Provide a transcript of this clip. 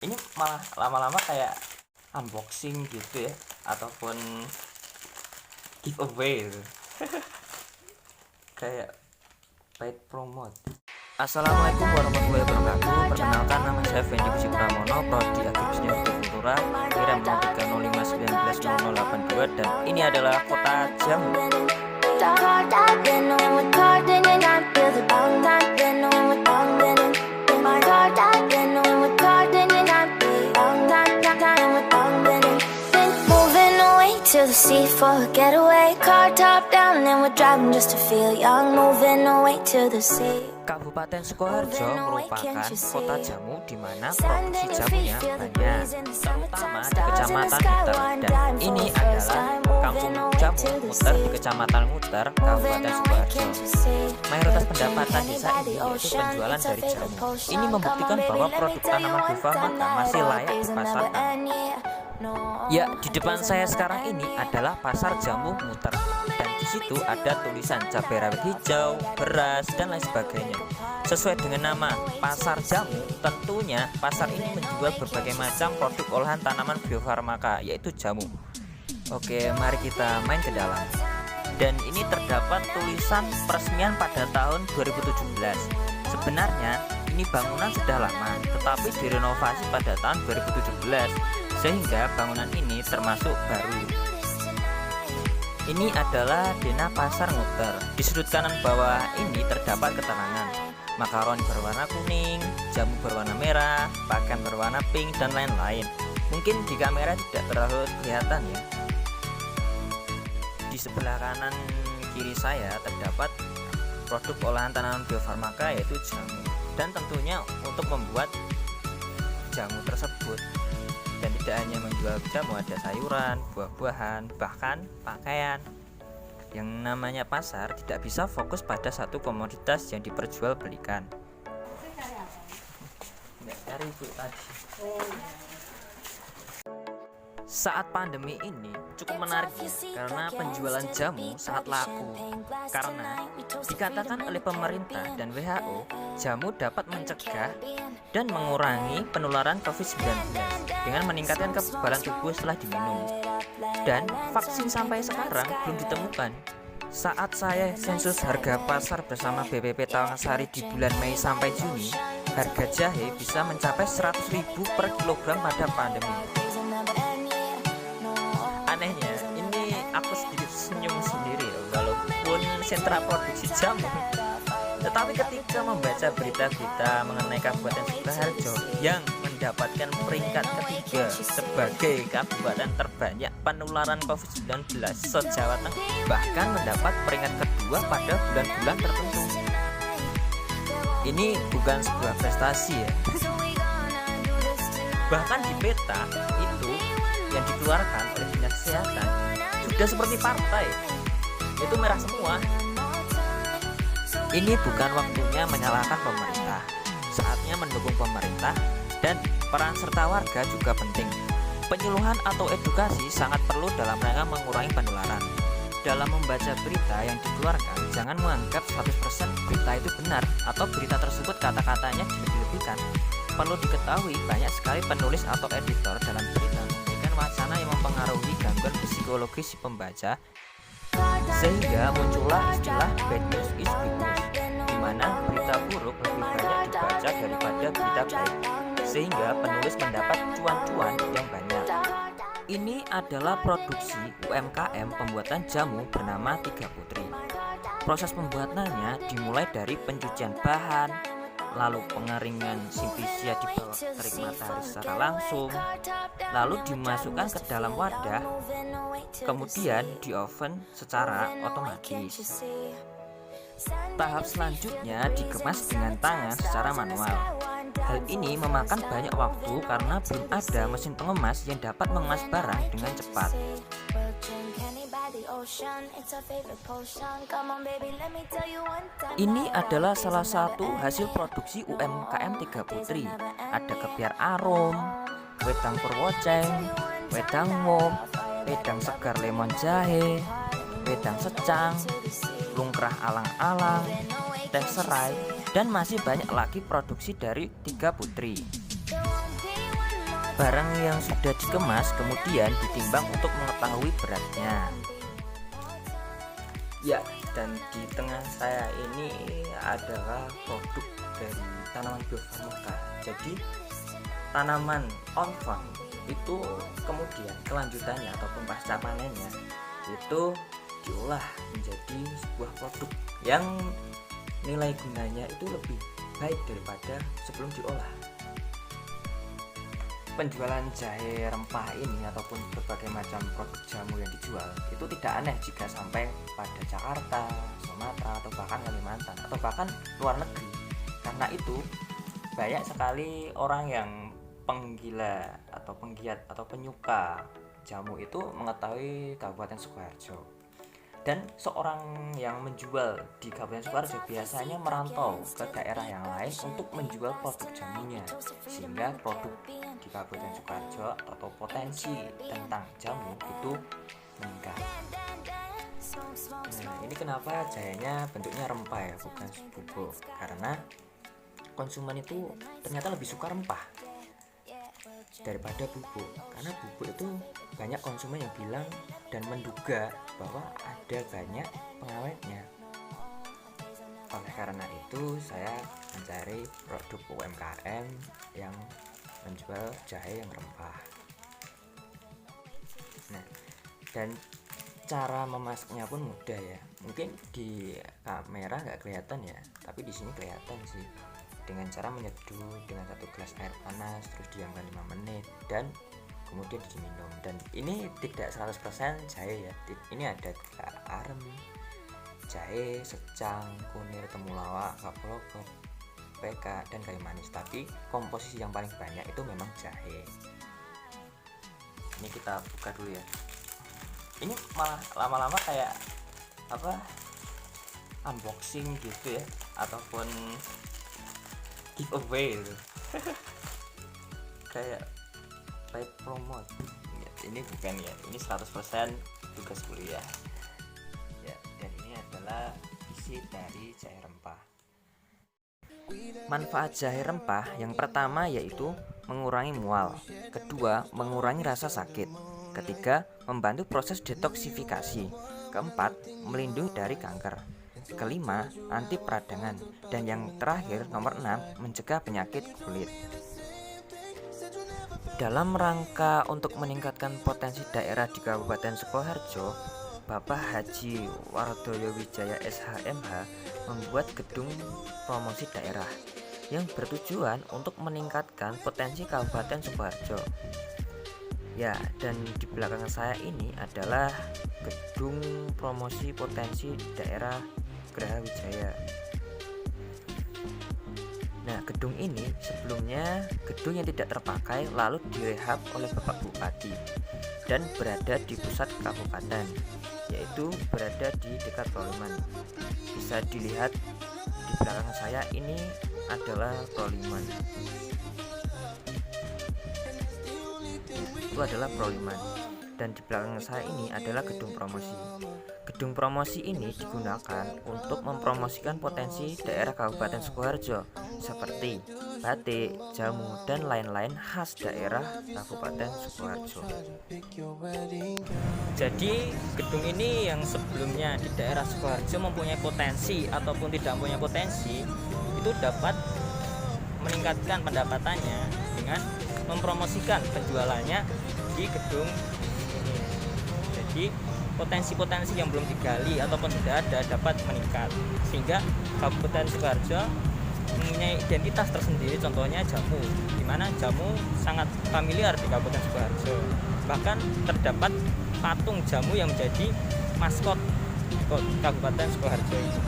Ini malah lama-lama kayak unboxing gitu ya, ataupun giveaway gitu. Kayak paid promote. Assalamualaikum warahmatullahi wabarakatuh. Perkenalkan, nama saya Fendi Gusi Pramono, Prodi Agribisnis Hortikultura, kiram 0305190082, dan ini adalah kota jamu. To the sea for a getaway, car top down and we're driving just to feel young, moving away to the sea. Kabupaten Sukoharjo merupakan kota jamu di mana produksi jamunya banyak, terutama di Kecamatan Nguter, dan ini adalah Kampung Jamu Nguter di Kecamatan Nguter, Kabupaten Sukoharjo. Mayoritas pendapatan desa ini yaitu penjualan dari jamu. Ini membuktikan bahwa produk tanaman Biofarmaka masih layak dipasarkan. Ya, di depan saya sekarang ini adalah pasar jamu Nguter, dan di situ ada tulisan cabai rawit hijau, beras, dan lain sebagainya. Sesuai dengan nama pasar jamu, tentunya pasar ini menjual berbagai macam produk olahan tanaman Biofarmaka, yaitu jamu. Oke, mari kita main ke dalam. Dan ini terdapat tulisan peresmian pada tahun 2017. Sebenarnya ini bangunan sudah lama, tetapi direnovasi pada tahun 2017, sehingga bangunan ini termasuk baru. Ini adalah denah pasar Nguter. Di sudut kanan bawah ini terdapat keterangan makaroni berwarna kuning, jamu berwarna merah, pakan berwarna pink, dan lain-lain. Mungkin di kamera tidak terlalu kelihatan ya. Di sebelah kanan kiri saya terdapat produk olahan tanaman Biofarmaka, yaitu jamu. Dan tentunya untuk membuat jamu tersebut, dan tidak hanya menjual jamu, ada sayuran, buah-buahan, bahkan pakaian. Yang namanya pasar tidak bisa fokus pada satu komoditas yang diperjualbelikan. Dari Bu tadi. Saat pandemi ini cukup menarik karena penjualan jamu sangat laku, karena dikatakan oleh pemerintah dan WHO, jamu dapat mencegah dan mengurangi penularan COVID-19 dengan meningkatkan kekebalan tubuh setelah diminum. Dan vaksin sampai sekarang belum ditemukan. Saat saya sensus harga pasar bersama BPP Tawangsari di bulan Mei sampai Juni, harga jahe bisa mencapai 100.000 per kilogram pada pandemi. Anehnya, ini aku sedikit senyum sendiri ya, walaupun sentra produksi jamu. Tetapi ketika membaca berita-berita mengenai Kabupaten Sukoharjo yang mendapatkan peringkat ketiga sebagai kabupaten terbanyak penularan COVID-19 se-Jawa Tengah, bahkan mendapat peringkat kedua pada bulan-bulan tertentu. Ini bukan sebuah prestasi ya. Bahkan di peta itu yang dikeluarkan oleh Dinas Kesehatan sudah seperti partai, itu merah semua. Ini bukan waktunya menyalahkan pemerintah, saatnya mendukung pemerintah, dan peran serta warga juga penting. Penyuluhan atau edukasi sangat perlu dalam rangka mengurangi penularan. Dalam membaca berita yang dikeluarkan, jangan menganggap 100% berita itu benar atau berita tersebut kata-katanya dilebih-lebihkan. Perlu diketahui banyak sekali penulis atau editor dalam berita memberikan wacana yang mempengaruhi gangguan psikologis si pembaca, sehingga muncullah istilah bad news is good news, di mana berita buruk lebih banyak dibaca daripada berita baik, sehingga penulis mendapat cuan-cuan yang banyak. Ini adalah produksi UMKM pembuatan jamu bernama Tiga Putri. Proses pembuatannya dimulai dari pencucian bahan, lalu pengeringan simplicia di bawah terik matahari secara langsung, lalu dimasukkan ke dalam wadah, kemudian di oven secara otomatis. Tahap selanjutnya dikemas dengan tangan secara manual. Hal ini memakan banyak waktu karena belum ada mesin pengemas yang dapat mengemas barang dengan cepat. Ini adalah salah satu hasil produksi UMKM Tiga Putri. Ada kepiar arum, wedang purwoceng, wedang wop, wedang segar lemon jahe, wedang secang, lungkrah alang-alang, teh serai, dan masih banyak lagi produksi dari Tiga Putri. Barang yang sudah dikemas kemudian ditimbang untuk mengetahui beratnya. Ya, dan di tengah saya ini adalah produk dari tanaman biofarmaka. Jadi tanaman on farm itu kemudian kelanjutannya ataupun pasca panennya itu diolah menjadi sebuah produk yang nilai gunanya itu lebih baik daripada sebelum diolah. Penjualan jahe rempah ini ataupun berbagai macam produk jamu yang dijual itu tidak aneh jika sampai pada Jakarta, Sumatera, atau bahkan Kalimantan atau bahkan luar negeri. Karena itu banyak sekali orang yang penggila atau penggiat atau penyuka jamu itu mengetahui Kabupaten Sukoharjo. Dan seorang yang menjual di Kabupaten Sukoharjo biasanya merantau ke daerah yang lain untuk menjual produk jamunya, sehingga produk di Kabupaten Sukoharjo atau potensi tentang jamu itu meningkat. Nah, ini kenapa jahenya bentuknya rempah ya, bukan bubuk, karena konsumen itu ternyata lebih suka rempah daripada bubuk, karena bubuk itu banyak konsumen yang bilang dan menduga bahwa ada banyak pengawetnya. Oleh karena itu saya mencari produk UMKM yang menjual jahe yang rempah. Nah, dan cara memasaknya pun mudah ya. Mungkin di kamera nggak kelihatan ya, tapi di sini kelihatan sih. Dengan cara menyeduh dengan 1 gelas air panas, terus diamkan 5 menit dan kemudian diminum. Dan ini tidak 100% jahe ya. Ini ada gula arem, jahe, secang, kunir, temulawak, kaploka, PK, dan kayu manis. Tapi komposisi yang paling banyak itu memang jahe. Ini kita buka dulu ya. Ini malah lama-lama kayak apa, unboxing gitu ya, ataupun giveaway gitu. Kayak paid promote ya, ini bukan ya, ini 100% tugas kuliah ya. Dan ini adalah isi dari jahe rempah. Manfaat jahe rempah yang pertama yaitu mengurangi mual, kedua mengurangi rasa sakit, ketiga membantu proses detoksifikasi, keempat melindungi dari kanker, kelima anti peradangan, dan yang terakhir nomor 6 mencegah penyakit kulit. Dalam rangka untuk meningkatkan potensi daerah di Kabupaten Sukoharjo, Bapak Haji Wardoyo Wijaya SHMH membuat gedung promosi daerah yang bertujuan untuk meningkatkan potensi Kabupaten Sukoharjo. Ya, dan di belakang saya ini adalah gedung promosi potensi daerah Geraha Wijaya. Nah, gedung ini sebelumnya gedung yang tidak terpakai lalu direhab oleh Bapak Bupati dan berada di pusat kabupaten, yaitu berada di dekat Proliman. Bisa dilihat di belakang saya ini adalah Proliman. Itu adalah Proliman, dan di belakang saya ini adalah gedung promosi. Gedung promosi ini digunakan untuk mempromosikan potensi daerah Kabupaten Sukoharjo seperti batik, jamu, dan lain-lain khas daerah Kabupaten Sukoharjo. Jadi gedung ini yang sebelumnya di daerah Sukoharjo mempunyai potensi ataupun tidak mempunyai potensi, itu dapat meningkatkan pendapatannya dengan mempromosikan penjualannya di gedung ini. Jadi potensi-potensi yang belum digali ataupun sudah ada dapat meningkat, sehingga Kabupaten Sukoharjo mempunyai identitas tersendiri. Contohnya jamu, di mana jamu sangat familiar di Kabupaten Sukoharjo. Bahkan terdapat patung jamu yang menjadi maskot Kabupaten Sukoharjo ini.